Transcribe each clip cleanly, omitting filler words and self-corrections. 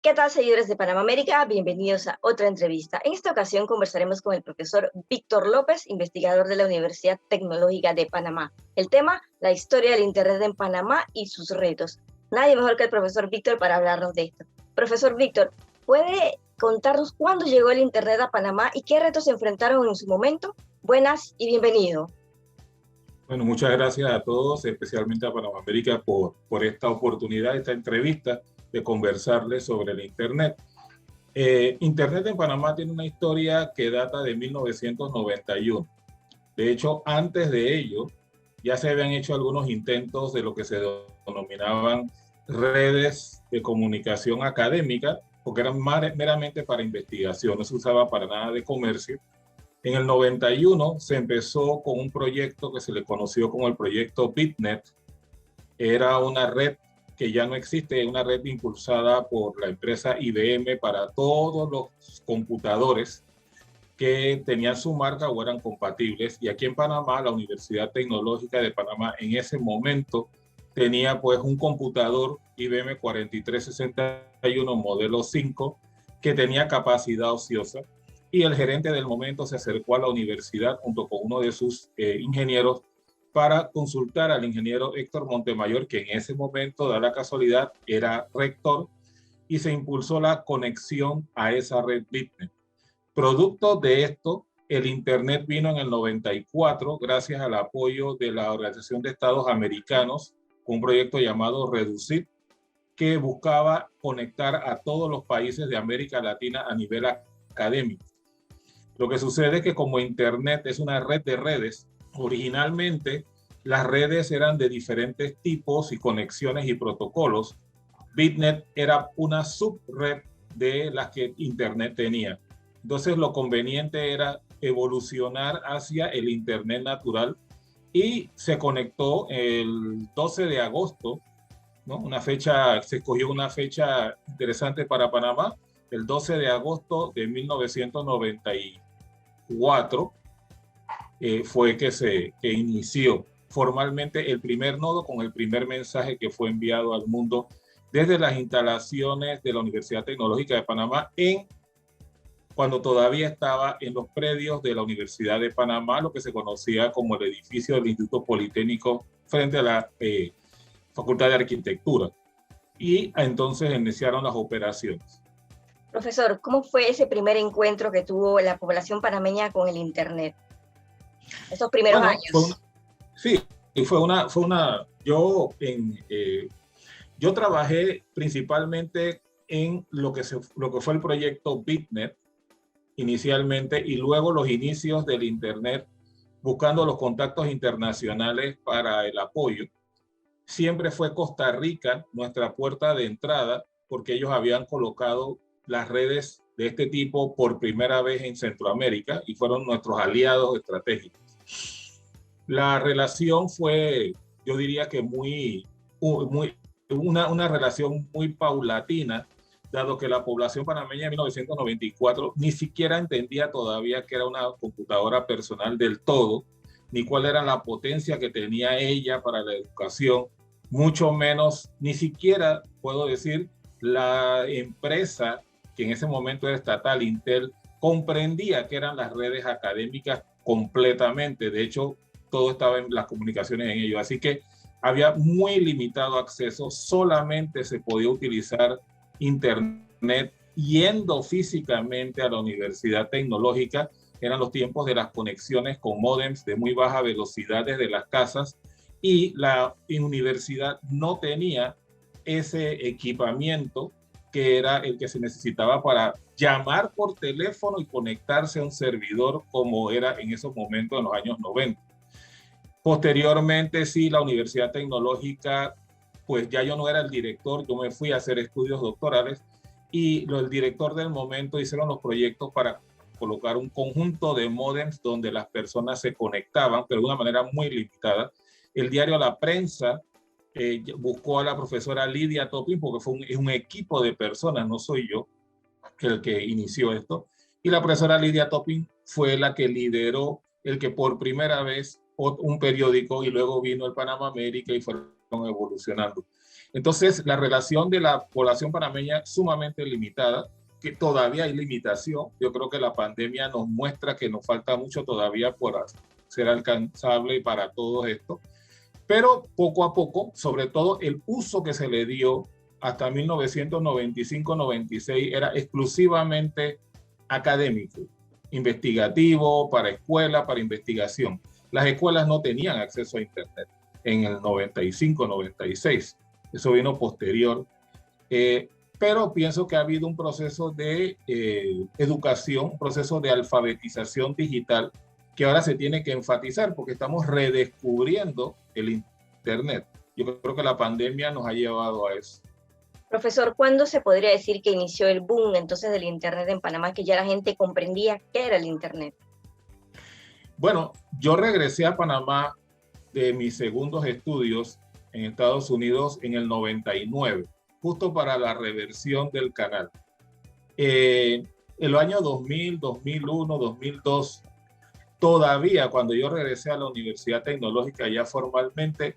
¿Qué tal, seguidores de Panamá América? Bienvenidos a otra entrevista. En esta ocasión conversaremos con el profesor Víctor López, investigador de la Universidad Tecnológica de Panamá. El tema, la historia del Internet en Panamá y sus retos. Nadie mejor que el profesor Víctor para hablarnos de esto. Profesor Víctor, ¿puede contarnos cuándo llegó el Internet a Panamá y qué retos se enfrentaron en su momento? Buenas y bienvenido. Bueno, muchas gracias a todos, especialmente a Panamá América por esta oportunidad, esta entrevista de conversarles sobre el Internet. Internet en Panamá tiene una historia que data de 1991. De hecho, antes de ello, ya se habían hecho algunos intentos de lo que se denominaban redes de comunicación académica, porque eran meramente para investigación, no se usaba para nada de comercio. En el 91 se empezó con un proyecto que se le conoció como el proyecto BitNet. Era una red que ya no existe, una red impulsada por la empresa IBM para todos los computadores que tenían su marca o eran compatibles. Y aquí en Panamá, la Universidad Tecnológica de Panamá en ese momento tenía pues un computador IBM 4361 modelo 5 que tenía capacidad ociosa. Y el gerente del momento se acercó a la universidad junto con uno de sus ingenieros para consultar al ingeniero Héctor Montemayor, que en ese momento, da la casualidad, era rector, y se impulsó la conexión a esa red BitNet. Producto de esto, el Internet vino en el 94 gracias al apoyo de la Organización de Estados Americanos con un proyecto llamado Reducir, que buscaba conectar a todos los países de América Latina a nivel académico. Lo que sucede es que como Internet es una red de redes, originalmente las redes eran de diferentes tipos y conexiones y protocolos. BitNet era una subred de las que Internet tenía. Entonces lo conveniente era evolucionar hacia el Internet natural y se conectó el 12 de agosto, ¿no? Se escogió una fecha interesante para Panamá, el 12 de agosto de 1994 fue que inició formalmente el primer nodo con el primer mensaje que fue enviado al mundo desde las instalaciones de la Universidad Tecnológica de Panamá cuando todavía estaba en los predios de la Universidad de Panamá, lo que se conocía como el edificio del Instituto Politécnico frente a la Facultad de Arquitectura. Y entonces iniciaron las operaciones. Profesor, ¿cómo fue ese primer encuentro que tuvo la población panameña con el Internet? Esos primeros años. Yo trabajé principalmente en lo que fue el proyecto BitNet inicialmente y luego los inicios del Internet, buscando los contactos internacionales para el apoyo. Siempre fue Costa Rica nuestra puerta de entrada porque ellos habían colocado las redes de este tipo por primera vez en Centroamérica y fueron nuestros aliados estratégicos. La relación fue, yo diría que una relación muy paulatina, dado que la población panameña en 1994 ni siquiera entendía todavía que era una computadora personal del todo, ni cuál era la potencia que tenía ella para la educación, mucho menos, ni siquiera puedo decir, la empresa que en ese momento era estatal, Intel, comprendía que eran las redes académicas completamente. De hecho, todo estaba en las comunicaciones en ello. Así que había muy limitado acceso. Solamente se podía utilizar Internet yendo físicamente a la Universidad Tecnológica. Eran los tiempos de las conexiones con módems de muy baja velocidad desde las casas y la universidad no tenía ese equipamiento que era el que se necesitaba para llamar por teléfono y conectarse a un servidor como era en esos momentos en los años 90. Posteriormente, sí, la Universidad Tecnológica, pues ya yo no era el director, yo me fui a hacer estudios doctorales y el director del momento hicieron los proyectos para colocar un conjunto de módems donde las personas se conectaban, pero de una manera muy limitada. El diario La Prensa buscó a la profesora Lidia Topping, porque es un equipo de personas, no soy yo el que inició esto, y la profesora Lidia Topping fue la que lideró el que por primera vez un periódico y luego vino el Panamá América y fueron evolucionando. Entonces, la relación de la población panameña es sumamente limitada, que todavía hay limitación. Yo creo que la pandemia nos muestra que nos falta mucho todavía por ser alcanzable para todo esto. Pero poco a poco, sobre todo el uso que se le dio hasta 1995-96 era exclusivamente académico, investigativo, para escuela, para investigación. Las escuelas no tenían acceso a Internet en el 95-96. Eso vino posterior. Pero pienso que ha habido un proceso de educación, un proceso de alfabetización digital que ahora se tiene que enfatizar porque estamos redescubriendo el Internet. Yo creo que la pandemia nos ha llevado a eso. Profesor, ¿cuándo se podría decir que inició el boom entonces del Internet en Panamá, que ya la gente comprendía qué era el Internet? Bueno, yo regresé a Panamá de mis segundos estudios en Estados Unidos en el 99, justo para la reversión del canal. En los años 2000, 2001, 2002, todavía cuando yo regresé a la Universidad Tecnológica ya formalmente,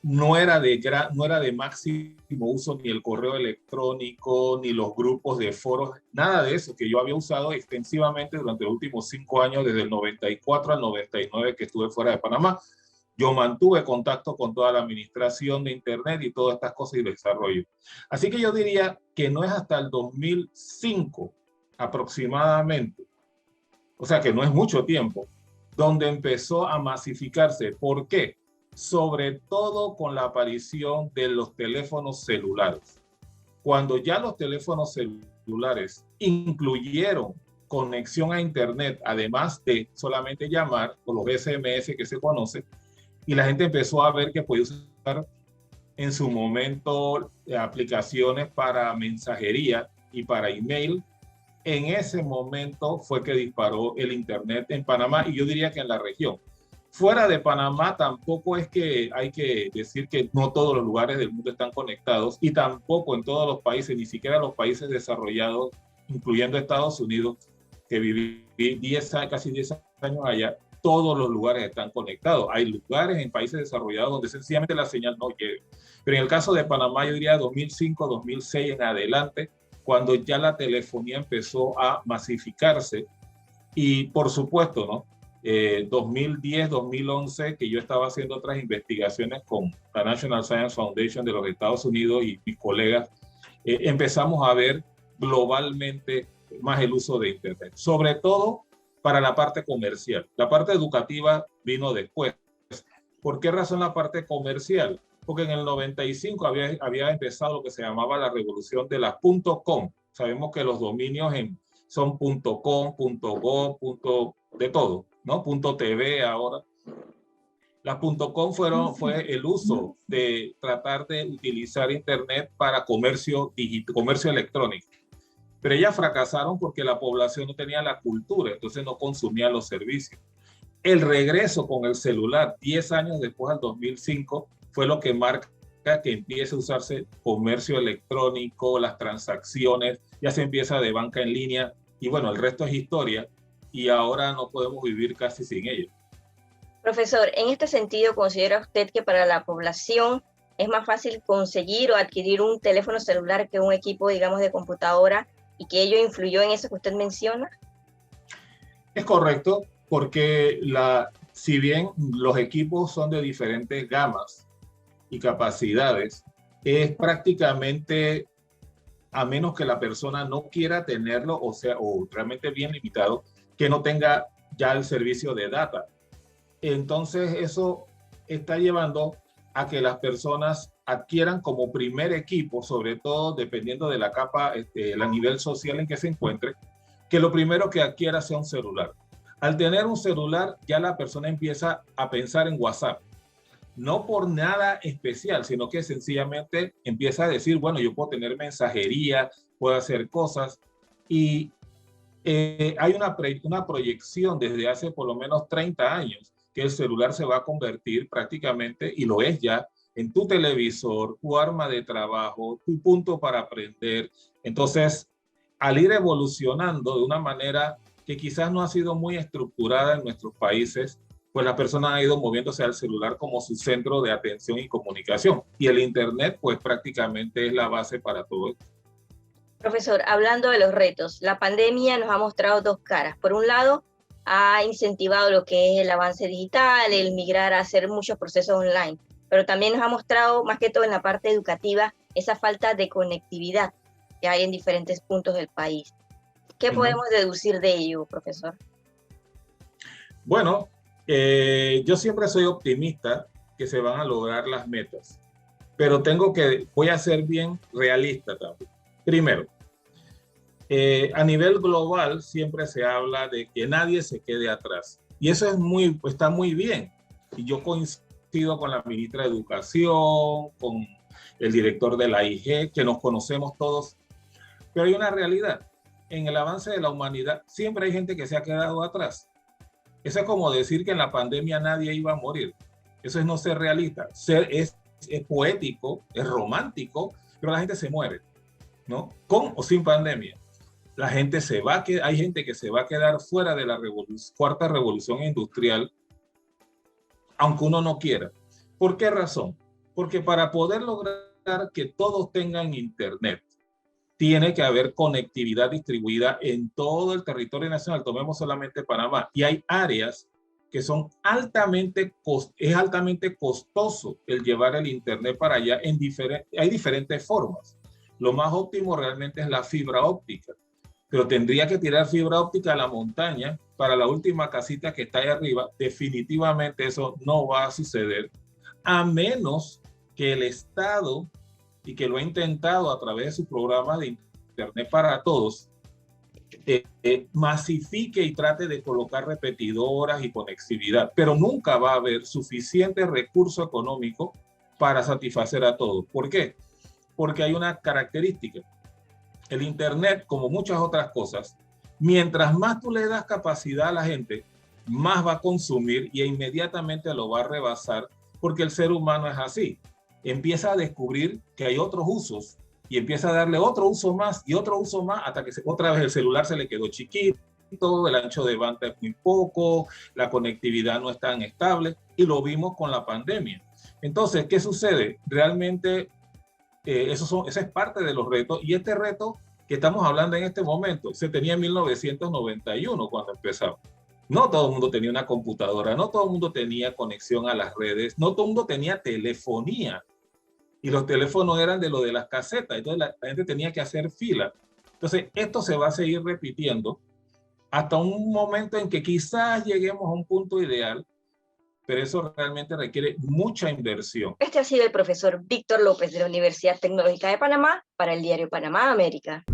no era de máximo uso ni el correo electrónico, ni los grupos de foros, nada de eso que yo había usado extensivamente durante los últimos 5 años, desde el 94 al 99 que estuve fuera de Panamá. Yo mantuve contacto con toda la administración de Internet y todas estas cosas y desarrollo. Así que yo diría que no es hasta el 2005 aproximadamente, o sea que no es mucho tiempo, donde empezó a masificarse. ¿Por qué? Sobre todo con la aparición de los teléfonos celulares. Cuando ya los teléfonos celulares incluyeron conexión a Internet, además de solamente llamar, o los SMS que se conocen, y la gente empezó a ver que podía usar en su momento aplicaciones para mensajería y para email, en ese momento fue que disparó el Internet en Panamá y yo diría que en la región. Fuera de Panamá tampoco es que hay que decir que no todos los lugares del mundo están conectados y tampoco en todos los países, ni siquiera los países desarrollados, incluyendo Estados Unidos, que viví casi 10 años allá, todos los lugares están conectados. Hay lugares en países desarrollados donde sencillamente la señal no llega. Pero en el caso de Panamá, yo diría 2005, 2006 en adelante, cuando ya la telefonía empezó a masificarse y por supuesto, ¿no? 2010, 2011, que yo estaba haciendo otras investigaciones con la National Science Foundation de los Estados Unidos y mis colegas, empezamos a ver globalmente más el uso de Internet, sobre todo para la parte comercial. La parte educativa vino después. ¿Por qué razón la parte comercial? Porque en el 95 había empezado lo que se llamaba la revolución de las .com. Sabemos que los dominios son .com, .go, de todo, ¿no? .tv ahora. Las .com fue el uso de tratar de utilizar Internet para comercio electrónico. Pero ellas fracasaron porque la población no tenía la cultura, entonces no consumía los servicios. El regreso con el celular, 10 años después, al 2005, fue lo que marca que empiece a usarse comercio electrónico, las transacciones, ya se empieza de banca en línea, y bueno, el resto es historia, y ahora no podemos vivir casi sin ello. Profesor, en este sentido, ¿considera usted que para la población es más fácil conseguir o adquirir un teléfono celular que un equipo, digamos, de computadora, y que ello influyó en eso que usted menciona? Es correcto, porque si bien los equipos son de diferentes gamas y capacidades, es prácticamente, a menos que la persona no quiera tenerlo, o realmente bien limitado, que no tenga ya el servicio de data. Entonces eso está llevando a que las personas adquieran como primer equipo, sobre todo dependiendo de la capa, el nivel social en que se encuentre, que lo primero que adquiera sea un celular. Al tener un celular, ya la persona empieza a pensar en WhatsApp. No por nada especial, sino que sencillamente empieza a decir, bueno, yo puedo tener mensajería, puedo hacer cosas. Y hay una proyección desde hace por lo menos 30 años que el celular se va a convertir prácticamente, y lo es ya, en tu televisor, tu arma de trabajo, tu punto para aprender. Entonces, al ir evolucionando de una manera que quizás no ha sido muy estructurada en nuestros países, pues las personas han ido moviéndose al celular como su centro de atención y comunicación. Y el Internet, pues prácticamente es la base para todo esto. Profesor, hablando de los retos, la pandemia nos ha mostrado dos caras. Por un lado, ha incentivado lo que es el avance digital, el migrar a hacer muchos procesos online, pero también nos ha mostrado, más que todo en la parte educativa, esa falta de conectividad que hay en diferentes puntos del país. ¿Qué podemos deducir de ello, profesor? Bueno, yo siempre soy optimista que se van a lograr las metas, pero voy a ser bien realista también. Primero, a nivel global siempre se habla de que nadie se quede atrás. Y eso está muy bien. Y yo coincido con la ministra de Educación, con el director de la IG, que nos conocemos todos. Pero hay una realidad. En el avance de la humanidad siempre hay gente que se ha quedado atrás. Eso es como decir que en la pandemia nadie iba a morir. Eso es no ser realista. Es poético, es romántico, pero la gente se muere, ¿no? Con o sin pandemia. La gente hay gente que se va a quedar fuera de la cuarta revolución industrial, aunque uno no quiera. ¿Por qué razón? Porque para poder lograr que todos tengan internet, tiene que haber conectividad distribuida en todo el territorio nacional. Tomemos solamente Panamá. Y hay áreas que son es altamente costoso el llevar el internet para allá. Hay diferentes formas. Lo más óptimo realmente es la fibra óptica. Pero tendría que tirar fibra óptica a la montaña para la última casita que está ahí arriba. Definitivamente eso no va a suceder, a menos que el Estado, y que lo ha intentado a través de su programa de Internet para Todos, masifique y trate de colocar repetidoras y conectividad, pero nunca va a haber suficiente recurso económico para satisfacer a todos. ¿Por qué? Porque hay una característica. El Internet, como muchas otras cosas, mientras más tú le das capacidad a la gente, más va a consumir y inmediatamente lo va a rebasar, porque el ser humano es así. Empieza a descubrir que hay otros usos y empieza a darle otro uso más y otro uso más hasta que otra vez el celular se le quedó chiquito, el ancho de banda es muy poco, la conectividad no es tan estable, y lo vimos con la pandemia. Entonces, ¿qué sucede? Realmente eso es parte de los retos, y este reto que estamos hablando en este momento se tenía en 1991 cuando empezamos. No todo el mundo tenía una computadora, no todo el mundo tenía conexión a las redes, no todo el mundo tenía telefonía, y los teléfonos eran de lo de las casetas, entonces la gente tenía que hacer fila. Entonces esto se va a seguir repitiendo hasta un momento en que quizás lleguemos a un punto ideal, pero eso realmente requiere mucha inversión. Este ha sido el profesor Víctor López de la Universidad Tecnológica de Panamá para el diario Panamá América.